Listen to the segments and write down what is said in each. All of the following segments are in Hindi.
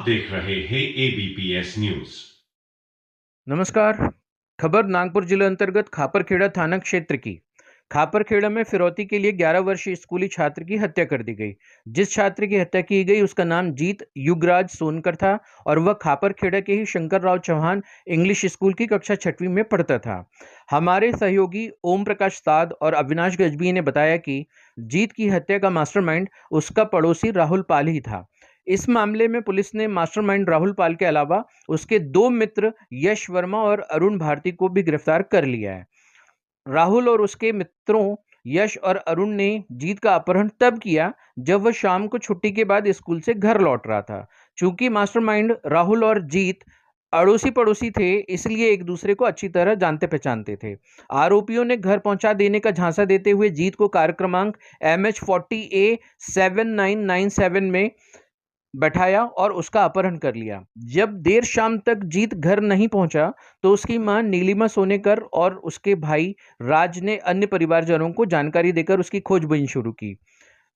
देख रहे हैं एबीपीएस न्यूज। नमस्कार। खबर नागपुर जिले अंतर्गत खापरखेड़ा थाना क्षेत्र की। खापरखेड़ा में फिरौती के लिए 11 वर्षीय स्कूली छात्र की हत्या कर दी गई। जिस छात्र की हत्या की गई उसका नाम जीत युगराज सोनकर था और वह खापरखेड़ा के ही शंकर राव चौहान इंग्लिश स्कूल की कक्षा 6वीं में पढ़ता था। हमारे सहयोगी ओम प्रकाश साद और अविनाश गजबी ने बताया कि जीत की हत्या का मास्टरमाइंड उसका पड़ोसी राहुल पाल ही था। इस मामले में पुलिस ने मास्टरमाइंड राहुल पाल के अलावा उसके 2 मित्र यश वर्मा और अरुण भारती को भी गिरफ्तार कर लिया है। राहुल और उसके मित्रों यश और अरुण ने जीत का अपहरण तब किया जब वह शाम को छुट्टी के बाद स्कूल से घर लौट रहा था। चूंकि मास्टरमाइंड राहुल और जीत अड़ोसी पड़ोसी थे, इसलिए एक दूसरे को अच्छी तरह जानते पहचानते थे। आरोपियों ने घर पहुंचा देने का झांसा देते हुए जीत को कार क्रमांक MH40A 7997 में बैठाया और उसका अपहरण कर लिया। जब देर शाम तक जीत घर नहीं पहुंचा तो उसकी मां नीलिमा सोनेकर और उसके भाई राज ने अन्य परिवारजनों को जानकारी देकर उसकी खोजबीन शुरू की।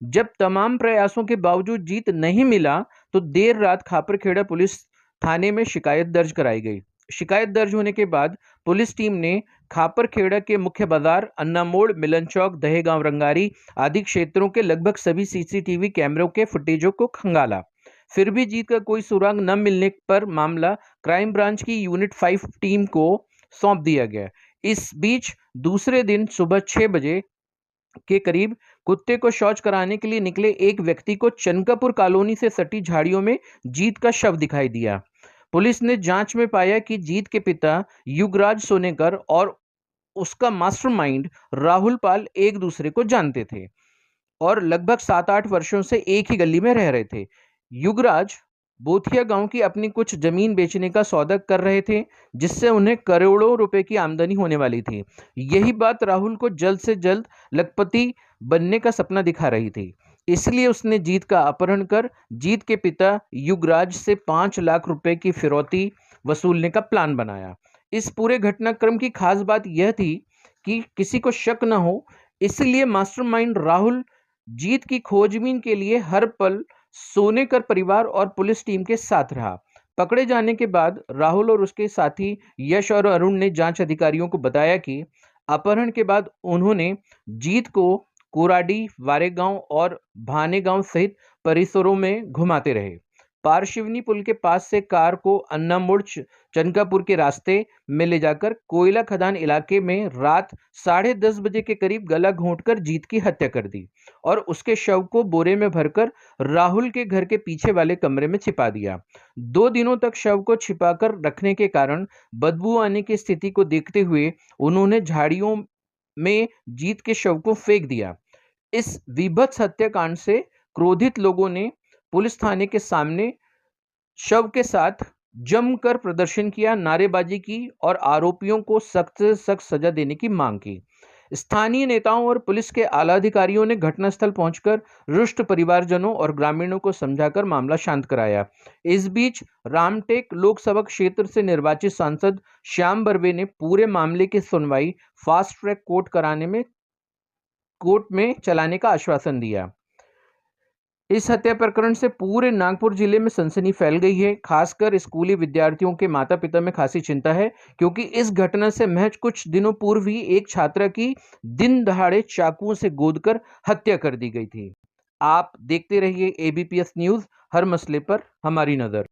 जब तमाम प्रयासों के बावजूद जीत नहीं मिला तो देर रात खापरखेड़ा पुलिस थाने में शिकायत दर्ज कराई गई। शिकायत दर्ज होने के बाद पुलिस टीम ने खापरखेड़ा के मुख्य बाजार, अन्ना मोड़, मिलन चौक, दहेगांव, रंगारी आदि क्षेत्रों के लगभग सभी सीसीटीवी कैमरों के फुटेजों को खंगाला। फिर भी जीत का कोई सुराग न मिलने पर मामला क्राइम ब्रांच की यूनिट 5 टीम को सौंप दिया गया। इस बीच दूसरे दिन सुबह 6 बजे के करीब कुत्ते को शौच कराने के लिए निकले एक व्यक्ति को चनकापुर कॉलोनी से सटी झाड़ियों में जीत का शव दिखाई दिया। पुलिस ने जांच में पाया कि जीत के पिता युगराज सोनेकर और उसका मास्टरमाइंड राहुल पाल एक दूसरे को जानते थे और लगभग 7-8 वर्षों से एक ही गली में रह रहे थे। युगराज बोथिया गांव की अपनी कुछ जमीन बेचने का सौदा कर रहे थे, जिससे उन्हें करोड़ों रुपए की आमदनी होने वाली थी। यही बात राहुल को जल्द से जल्द लखपति बनने का सपना दिखा रही थी। इसलिए उसने जीत का अपहरण कर जीत के पिता युगराज से 5 लाख रुपए की फिरौती वसूलने का प्लान बनाया। इस पूरे घटनाक्रम की खास बात यह थी कि किसी को शक न हो, इसलिए मास्टरमाइंड राहुल जीत की खोजबीन के लिए हर पल सोनेकर परिवार और पुलिस टीम के साथ रहा। पकड़े जाने के बाद राहुल और उसके साथी यश और अरुण ने जांच अधिकारियों को बताया कि अपहरण के बाद उन्होंने जीत को कोराडी, वारेगांव और भानेगांव सहित परिसरों में घुमाते रहे। पारशिवनी पुल के पास से कार को अन्नामोड़ चनकापुर के रास्ते में ले जाकर कोयला खदान इलाके में रात 10:30 बजे के करीब गला घोंटकर जीत की हत्या कर दी और उसके शव को बोरे में भरकर राहुल के घर के पीछे वाले कमरे में छिपा दिया। 2 दिनों तक शव को छिपाकर रखने के कारण बदबू आने की स्थिति को देखते हुए उन्होंने झाड़ियों में जीत के शव को फेंक दिया। इस विभत्स हत्याकांड से क्रोधित लोगों ने पुलिस थाने के सामने शव के साथ जमकर प्रदर्शन किया, नारेबाजी की और आरोपियों को सख्त से सख्त सजा देने की मांग की। स्थानीय नेताओं और पुलिस के आला अधिकारियों ने घटनास्थल पहुंचकर रुष्ट परिवारजनों और ग्रामीणों को समझाकर मामला शांत कराया। इस बीच रामटेक लोकसभा क्षेत्र से निर्वाचित सांसद श्याम बर्वे ने पूरे मामले की सुनवाई फास्ट ट्रैक कोर्ट में चलाने का आश्वासन दिया। इस हत्या प्रकरण से पूरे नागपुर जिले में सनसनी फैल गई है। खासकर स्कूली विद्यार्थियों के माता पिता में खासी चिंता है, क्योंकि इस घटना से महज कुछ दिनों पूर्व ही एक छात्रा की दिन दहाड़े चाकुओं से गोदकर हत्या कर दी गई थी। आप देखते रहिए एबीपीएस न्यूज, हर मसले पर हमारी नजर।